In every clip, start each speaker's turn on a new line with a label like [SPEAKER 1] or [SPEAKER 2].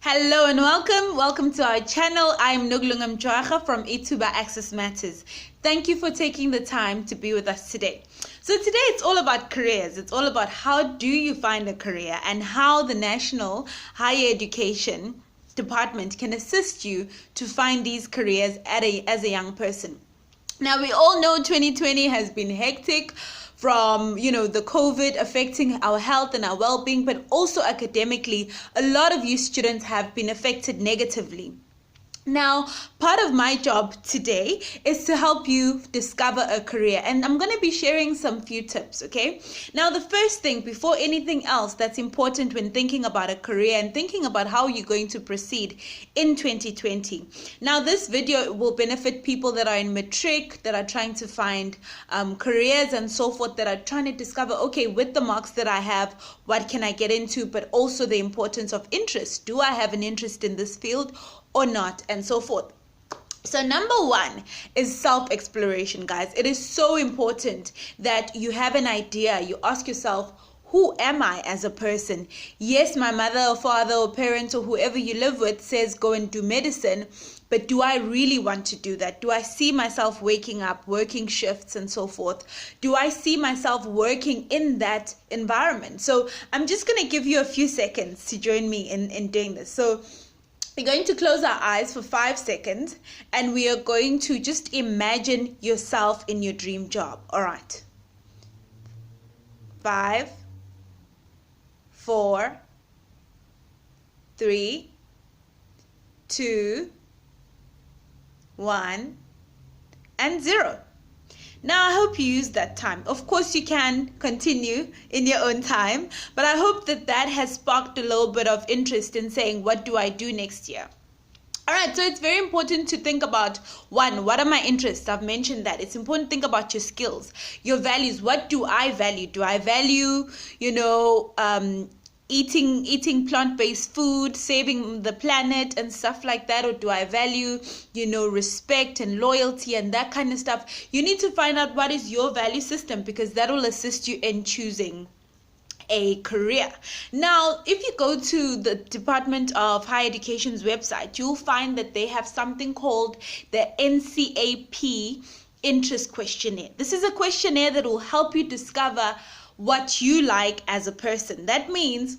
[SPEAKER 1] Hello and welcome to our channel. I'm Noglungam Joacha from Ituba Access Matters. Thank you for taking the time to be with us today. So today it's all about careers. It's all about how do you find a career and how the National Higher Education Department can assist you to find these careers as a young person. Now we all know 2020 has been hectic, from the COVID affecting our health and our well-being, but also academically a lot of you students have been affected negatively. Now, part of my job today is to help you discover a career, and I'm going to be sharing some few tips, okay? Now, the first thing, before anything else that's important when thinking about a career and thinking about how you're going to proceed in 2020. Now, this video will benefit people that are in matric, that are trying to find careers and so forth, that are trying to discover, okay, with the marks that I have, what can I get into, but also the importance of interest. Do I have an interest in this field or not, and so forth. So number one is self-exploration, guys. It is so important that you have an idea. You ask yourself, who am I as a person? Yes, my mother or father or parent or whoever you live with says go and do medicine, but do I really want to do that? Do I see myself waking up, working shifts and so forth? Do I see myself working in that environment? So I'm just going to give you a few seconds to join me in doing this. So we're going to close our eyes for 5 seconds and we are going to just imagine yourself in your dream job. All right. 5, 4, 3, 2, 1, and 0. Now, I hope you use that time. Of course, you can continue in your own time, but I hope that has sparked a little bit of interest in saying, what do I do next year? All right, so it's very important to think about, one, what are my interests? I've mentioned that. It's important to think about your skills, your values. What do I value? Do I value, eating plant-based food, saving the planet and stuff like that? Or do I value, respect and loyalty and that kind of stuff? You need to find out what is your value system, because that will assist you in choosing a career. Now, if you go to the Department of Higher Education's website, you'll find that they have something called the Ncap Interest Questionnaire. This is a questionnaire that will help you discover what you like as a person. That means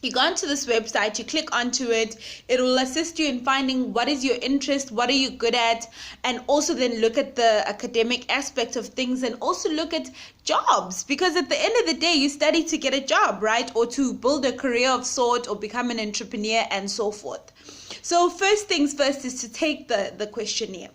[SPEAKER 1] you go onto this website, you click onto it, it will assist you in finding what is your interest, what are you good at, and also then look at the academic aspect of things, and also look at jobs, because at the end of the day, you study to get a job, right? Or to build a career of sort, or become an entrepreneur and so forth. So first things first is to take the questionnaire.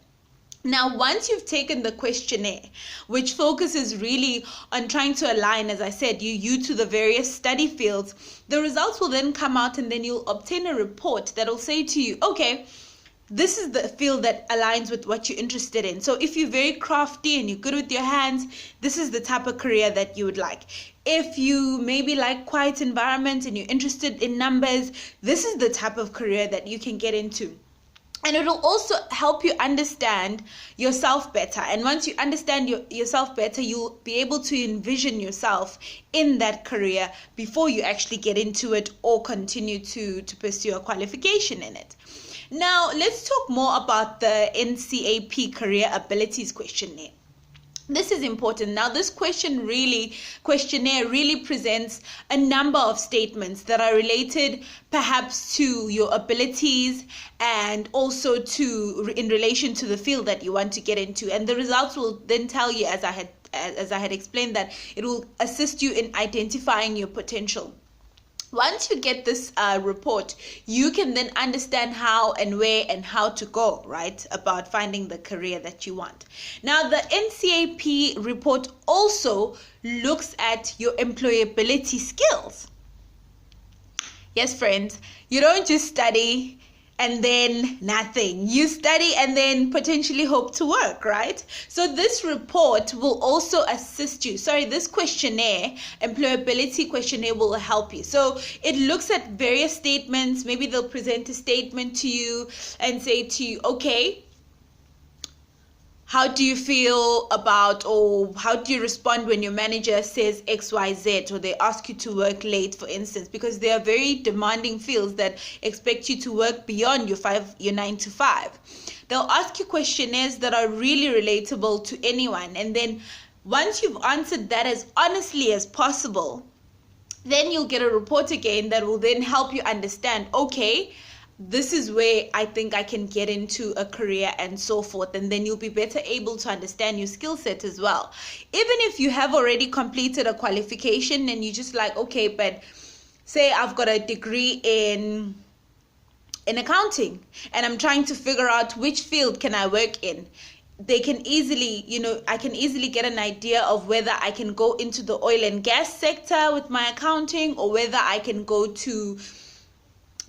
[SPEAKER 1] Now, once you've taken the questionnaire, which focuses really on trying to align, as I said, you to the various study fields, the results will then come out, and then you'll obtain a report that will say to you, okay, this is the field that aligns with what you're interested in. So if you're very crafty and you're good with your hands, this is the type of career that you would like. If you maybe like quiet environments and you're interested in numbers, this is the type of career that you can get into. And it will also help you understand yourself better. And once you understand yourself better, you'll be able to envision yourself in that career before you actually get into it or continue to pursue a qualification in it. Now, let's talk more about the Ncap Career Abilities Questionnaire. This is important. Now, this questionnaire really presents a number of statements that are related perhaps to your abilities and also in relation to the field that you want to get into. And the results will then tell you, as I had explained, that it will assist you in identifying your potential. Once you get this report, you can then understand how and where and how to go, right, about finding the career that you want. Now, the Ncap report also looks at your employability skills. Yes, friends, you don't just study and then nothing. You study and then potentially hope to work, right? So this report will also assist you. This questionnaire, employability questionnaire, will help you. So it looks at various statements. Maybe they'll present a statement to you and say to you, okay, how do you feel about, or how do you respond when your manager says XYZ, or they ask you to work late, for instance, because they are very demanding fields that expect you to work beyond your 9 to 5. They'll ask you questionnaires that are really relatable to anyone. And then once you've answered that as honestly as possible, then you'll get a report again that will then help you understand, okay, this is where I think I can get into a career and so forth. And then you'll be better able to understand your skill set as well. Even if you have already completed a qualification and you're just like, okay, but say I've got a degree in accounting and I'm trying to figure out which field can I work in. They can easily, I can easily get an idea of whether I can go into the oil and gas sector with my accounting, or whether I can go to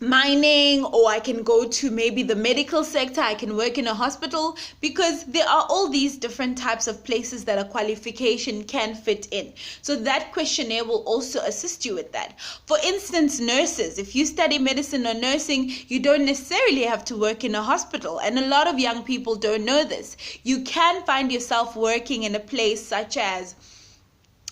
[SPEAKER 1] mining, or I can go to maybe the medical sector, I can work in a hospital, because there are all these different types of places that a qualification can fit in. So that questionnaire will also assist you with that. For instance, nurses, if you study medicine or nursing, you don't necessarily have to work in a hospital, and a lot of young people don't know this. You can find yourself working in a place such as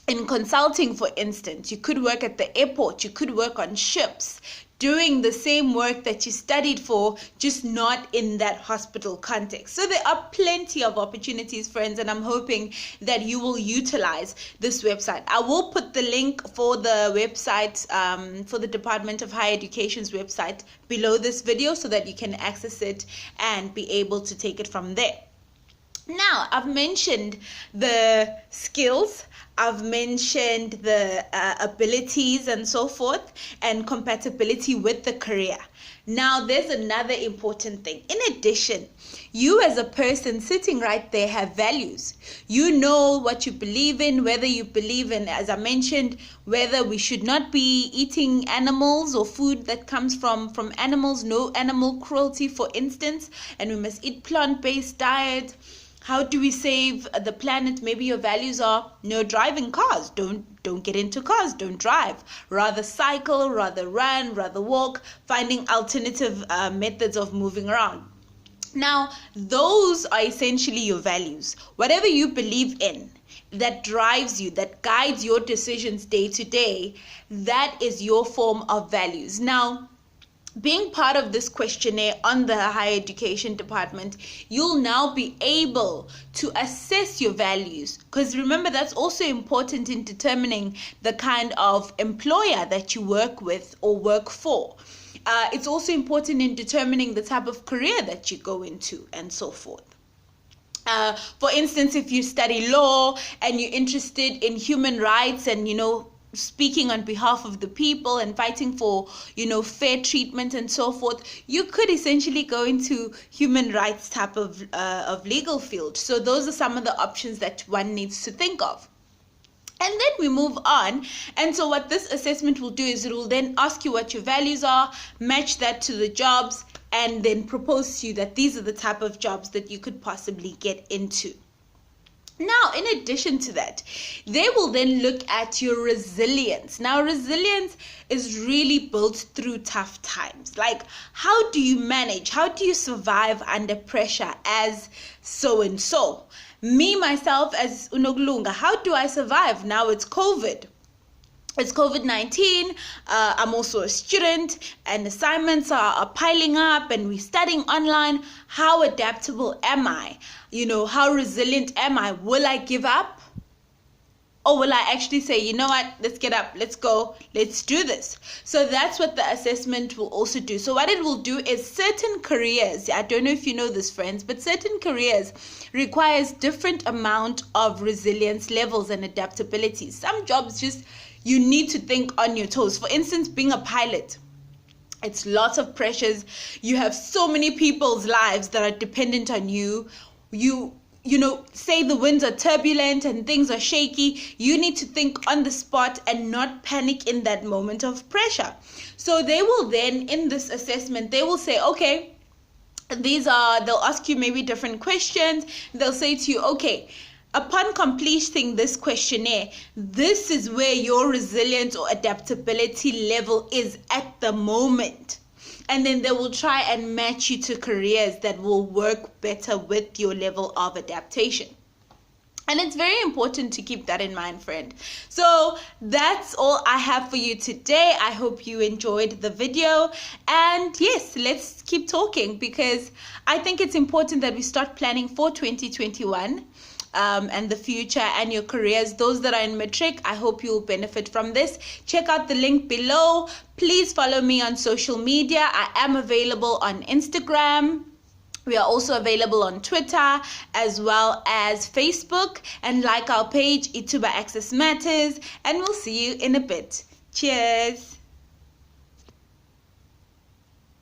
[SPEAKER 1] in consulting, for instance. You could work at the airport, you could work on ships, doing the same work that you studied for, just not in that hospital context. So there are plenty of opportunities, friends, and I'm hoping that you will utilize this website. I will put the link for the website, for the Department of Higher Education's website below this video, so that you can access it and be able to take it from there. Now, I've mentioned the skills, I've mentioned the abilities and so forth, and compatibility with the career. Now, there's another important thing. In addition, you as a person sitting right there have values. You know what you believe in, whether you believe in, as I mentioned, whether we should not be eating animals or food that comes from animals, no animal cruelty, for instance, and we must eat plant-based diet. How do we save the planet? Maybe your values are no driving cars. Don't get into cars. Don't drive. Rather cycle, rather run, rather walk, finding alternative methods of moving around. Now, those are essentially your values. Whatever you believe in, that drives you, that guides your decisions day to day, that is your form of values. Now, being part of this questionnaire on the Higher Education Department, you'll now be able to assess your values. Because remember, that's also important in determining the kind of employer that you work with or work for. It's also important in determining the type of career that you go into and so forth. For instance, if you study law and you're interested in human rights and, speaking on behalf of the people and fighting for, fair treatment and so forth, you could essentially go into human rights type of legal field. So those are some of the options that one needs to think of. And then we move on. And so what this assessment will do is it will then ask you what your values are, match that to the jobs, and then propose to you that these are the type of jobs that you could possibly get into. Now, in addition to that, they will then look at your resilience. Now, resilience is really built through tough times. Like, how do you manage? How do you survive under pressure as so-and-so? Me, myself, as Unoglunga, how do I survive? Now it's COVID. It's COVID-19. I'm also a student and assignments are piling up and we're studying online. How adaptable am I? How resilient am I? Will I give up? Or will I actually say, you know what, let's get up, let's go, let's do this. So that's what the assessment will also do. So what it will do is certain careers, I don't know if you know this, friends, but certain careers requires different amount of resilience levels and adaptability. Some jobs you need to think on your toes. For instance, being a pilot. It's lots of pressures. You have so many people's lives that are dependent on you. Say the winds are turbulent and things are shaky. You need to think on the spot and not panic in that moment of pressure. So they will then, in this assessment, they will say, okay, they'll ask you maybe different questions. They'll say to you, okay, upon completing this questionnaire, this is where your resilience or adaptability level is at the moment. and then they will try and match you to careers that will work better with your level of adaptation. And it's very important to keep that in mind, friend. So that's all I have for you today. I hope you enjoyed the video. And yes, let's keep talking, because I think it's important that we start planning for 2021 and the future and your careers. Those that are in matric, I hope you will benefit from this. Check out the link below. Please follow me on social media. I am available on Instagram. We are also available on Twitter as well as Facebook, and like our page, Ituba Access Matters, and we'll see you in a bit. Cheers.